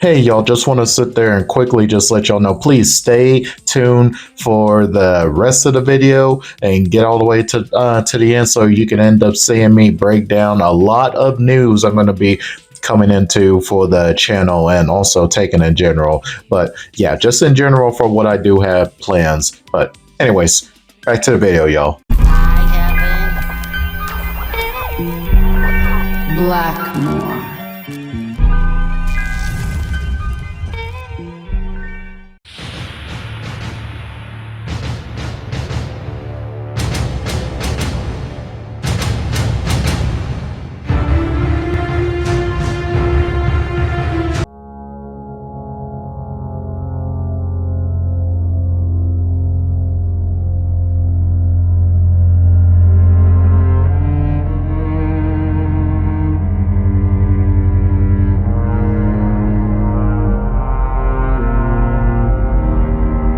Hey y'all, just want to sit there and quickly just let y'all know, please stay tuned for the rest of the video and get all the way to the end so you can end up seeing me break down a lot of news I'm going to be coming into for the channel and also Tekken in general. But yeah, just in general for what I do have plans. But anyways, back to the video, y'all. Blackmore.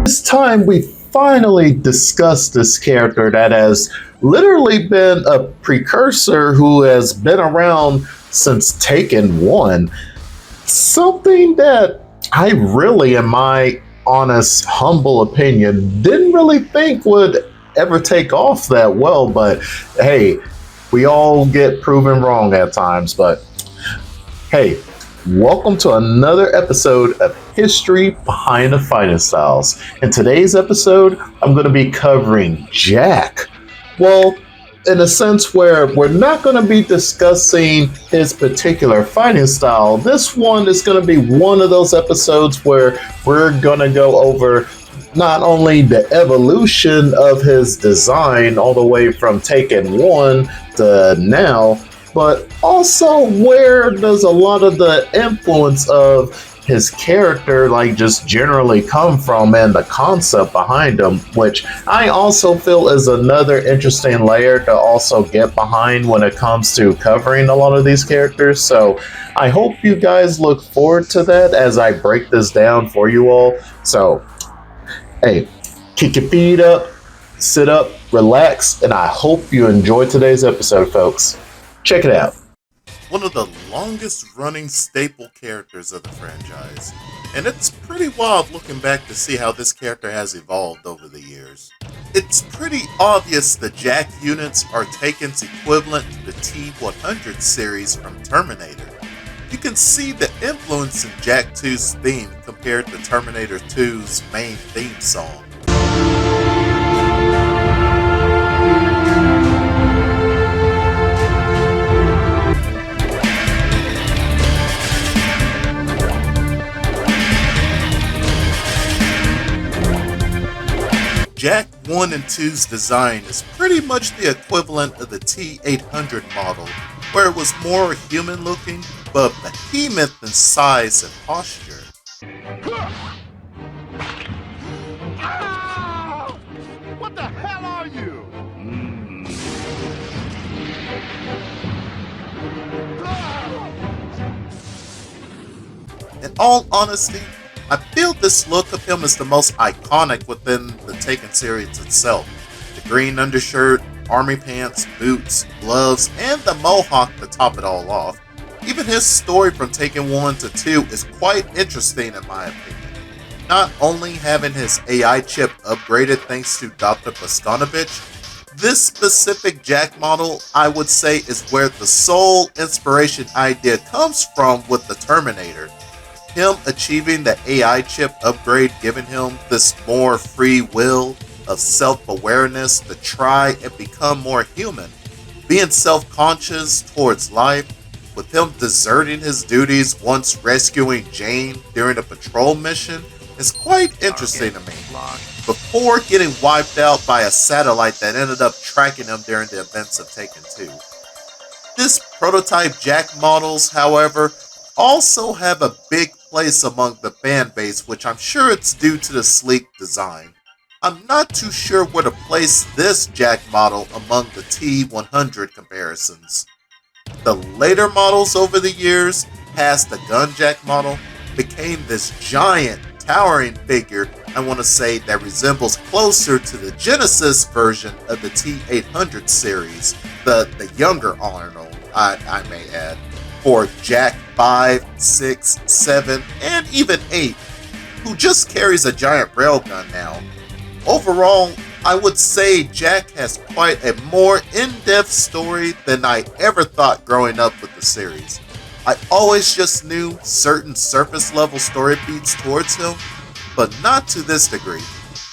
This time we finally discussed this character that has literally been a precursor who has been around since Taken 1. Something that I really, in my honest, humble opinion, didn't really think would ever take off that well, but hey, we all get proven wrong at times. But hey, welcome to another episode of History Behind the Fighting Styles. In today's episode, I'm going to be covering Jack. Well, in a sense where we're not going to be discussing his particular fighting style. This one is going to be one of those episodes where we're going to go over not only the evolution of his design all the way from Taken 1 to now, but also where does a lot of the influence of his character like just generally come from and the concept behind him, which I also feel is another interesting layer to also get behind when it comes to covering a lot of these characters. So I hope you guys look forward to that as I break this down for you all. So hey, kick your feet up, sit up, relax, and I hope you enjoyed today's episode, folks. Check it out. One of the longest running staple characters of the franchise, and it's pretty wild looking back to see how this character has evolved over the years. It's pretty obvious the Jack units are Taken's equivalent to the T-100 series from Terminator. You can see the influence in Jack 2's theme compared to Terminator 2's main theme song. Jack 1 and 2's design is pretty much the equivalent of the T-800 model, where it was more human looking, but behemoth in size and posture. Ow! What the hell are you? In all honesty, I feel this look of him is the most iconic within the Taken series itself. The green undershirt, army pants, boots, gloves, and the mohawk to top it all off. Even his story from Taken 1 to 2 is quite interesting in my opinion. Not only having his AI chip upgraded thanks to Dr. Boskanovich, this specific Jack model I would say is where the sole inspiration idea comes from with the Terminator. Him achieving the AI chip upgrade giving him this more free will of self-awareness to try and become more human. Being self-conscious towards life, with him deserting his duties once rescuing Jane during a patrol mission, is quite interesting to me. Before getting wiped out by a satellite that ended up tracking him during the events of Taken 2. This prototype Jack models, however, also have a big place among the fan base, which I'm sure it's due to the sleek design. I'm not too sure where to place this Jack model among the T-100 comparisons. The later models over the years, past the gun Jack model, became this giant, towering figure I want to say that resembles closer to the Genesis version of the T-800 series, the younger Arnold, I may add. for Jack 5, 6, 7, and even 8, who just carries a giant railgun now. Overall, I would say Jack has quite a more in-depth story than I ever thought growing up with the series. I always just knew certain surface level story beats towards him, but not to this degree,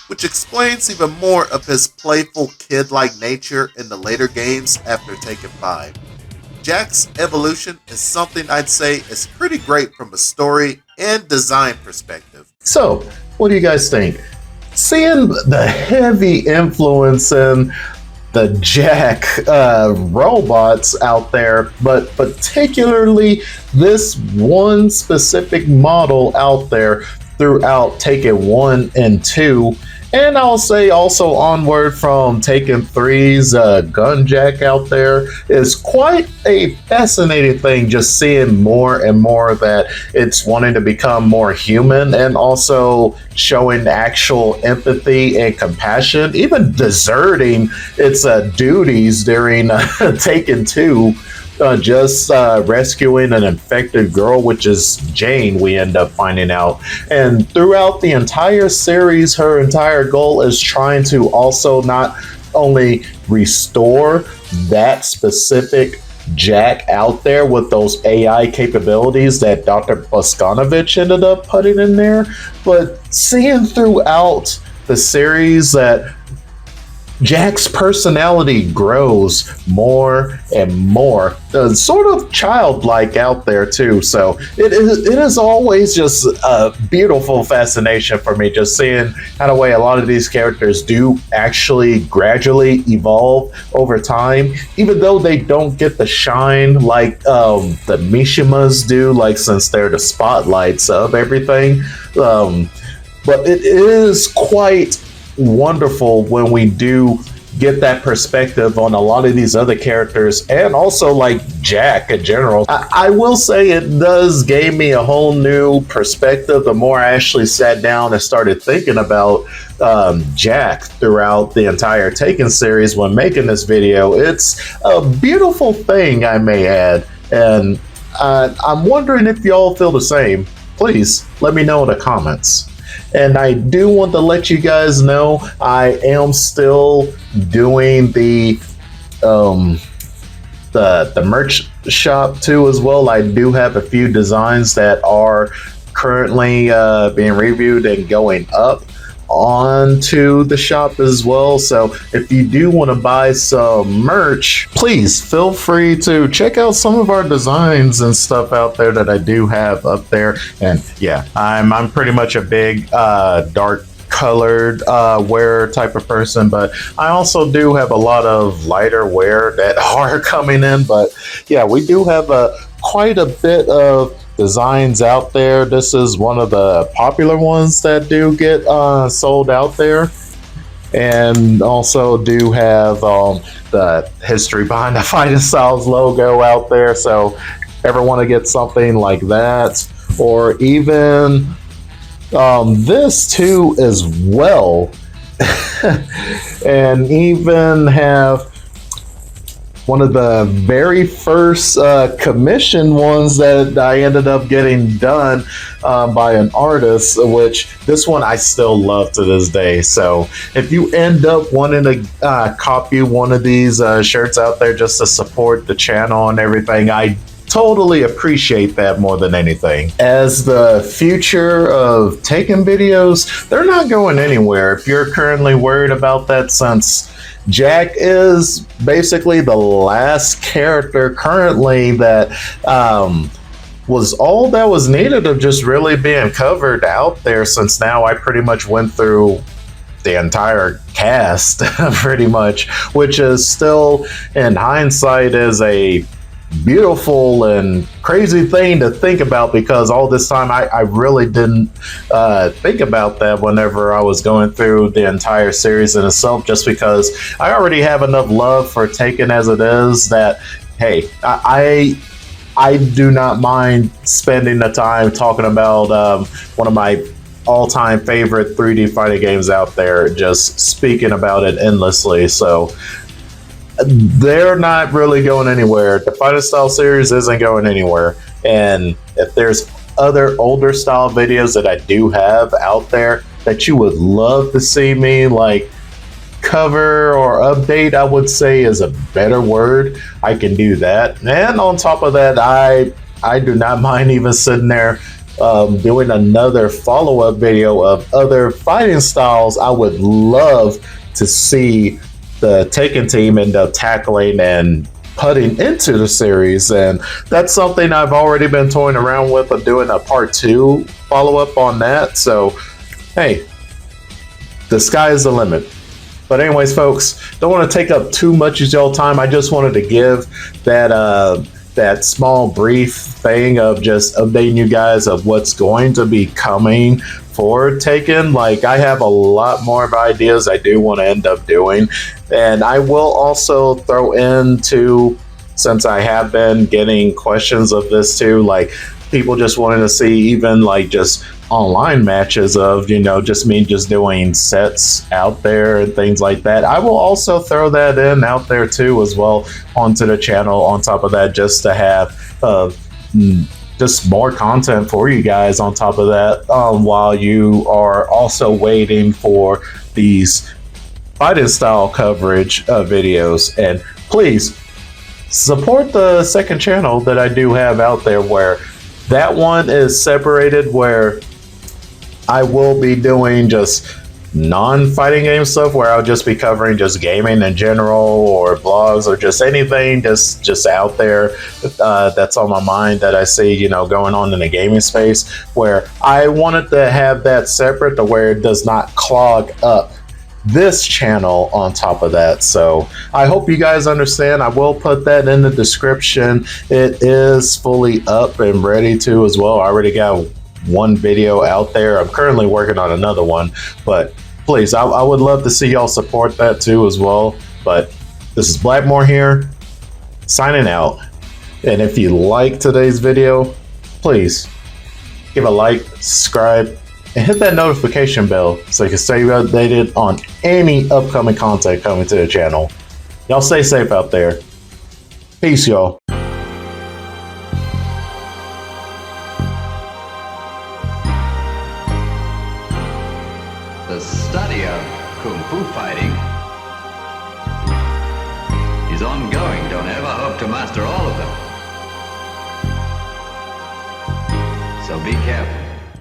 which explains even more of his playful kid-like nature in the later games after Tekken 5. Jack's evolution is something I'd say is pretty great from a story and design perspective. So, what do you guys think? Seeing the heavy influence in the Jack robots out there, but particularly this one specific model out there throughout Tekken 1 and 2, and I'll say also onward from Tekken 3's Gun Jack out there, is quite a fascinating thing, just seeing more and more that it's wanting to become more human and also showing actual empathy and compassion, even deserting its duties during Taken 2, just rescuing an infected girl, which is Jane, we end up finding out. And throughout the entire series, her entire goal is trying to also not only restore that specific Jack out there with those AI capabilities that Dr. Boskanovich ended up putting in there, but seeing throughout the series that Jack's personality grows more and more, sort of childlike out there too. So it is always just a beautiful fascination for me, just seeing how the way a lot of these characters do actually gradually evolve over time, even though they don't get the shine like the Mishimas do, like since they're the spotlights of everything. But it is quite wonderful when we do get that perspective on a lot of these other characters, and also like Jack in general. I will say it does give me a whole new perspective the more I actually sat down and started thinking about Jack throughout the entire Taken series when making this video. It's a beautiful thing, I may add, and I'm wondering if y'all feel the same. Please let me know in the comments. And I do want to let you guys know I am still doing the merch shop too as well. I do have a few designs that are currently being reviewed and going up onto the shop as well. So if you do want to buy some merch, please feel free to check out some of our designs and stuff out there that I do have up there. And yeah, I'm pretty much a big dark colored wear type of person, but I also do have a lot of lighter wear that are coming in. But yeah, we do have quite a bit of designs out there. This is one of the popular ones that do get sold out there, and also do have the history behind the Fighting Styles logo out there. So ever want to get something like that, or even this too as well, and even have one of the very first commission ones that I ended up getting done by an artist, which this one I still love to this day. So if you end up wanting to copy one of these shirts out there just to support the channel and everything, I totally appreciate that more than anything. As the future of Tekken videos, they're not going anywhere. If you're currently worried about that, since Jack is basically the last character currently that was all that was needed of just really being covered out there, since now I pretty much went through the entire cast pretty much, which is still in hindsight is a beautiful and crazy thing to think about, because all this time I really didn't think about that whenever I was going through the entire series in itself, just because I already have enough love for Taken as it is that, hey, I do not mind spending the time talking about one of my all-time favorite 3D fighting games out there, just speaking about it endlessly. So they're not really going anywhere. The fighting style series isn't going anywhere. And if there's other older style videos that I do have out there that you would love to see me like cover or update, I would say is a better word, I can do that. And on top of that, I do not mind even sitting there doing another follow-up video of other fighting styles I would love to see the Tekken team end up tackling and putting into the series. And that's something I've already been toying around with of doing a part 2 follow-up on that. So hey, the sky is the limit. But anyways, folks, don't want to take up too much of y'all time. I just wanted to give that small brief thing of just updating you guys of what's going to be coming for Taken. Like, I have a lot more of ideas I do want to end up doing, and I will also throw into, since I have been getting questions of this too, like people just wanting to see even like just online matches of, you know, just me just doing sets out there and things like that. I will also throw that in out there too as well onto the channel on top of that, just to have just more content for you guys on top of that, while you are also waiting for these fighting style coverage videos. And please support the second channel that I do have out there, where that one is separated, where I will be doing just non-fighting game stuff, where I'll just be covering just gaming in general, or blogs, or just anything just out there that's on my mind that I see, you know, going on in the gaming space, where I wanted to have that separate to where it does not clog up this channel on top of that. So I hope you guys understand. I will put that in the description. It is fully up and ready to as well. I already got one video out there. I'm currently working on another one, but please, I would love to see y'all support that too as well. But this is Blackmore here, signing out. And if you like today's video, please give a like, subscribe, and hit that notification bell so you can stay updated on any upcoming content coming to the channel. Y'all stay safe out there. Peace, y'all. The study of Kung Fu fighting is ongoing. Don't ever hope to master all of them. So be careful.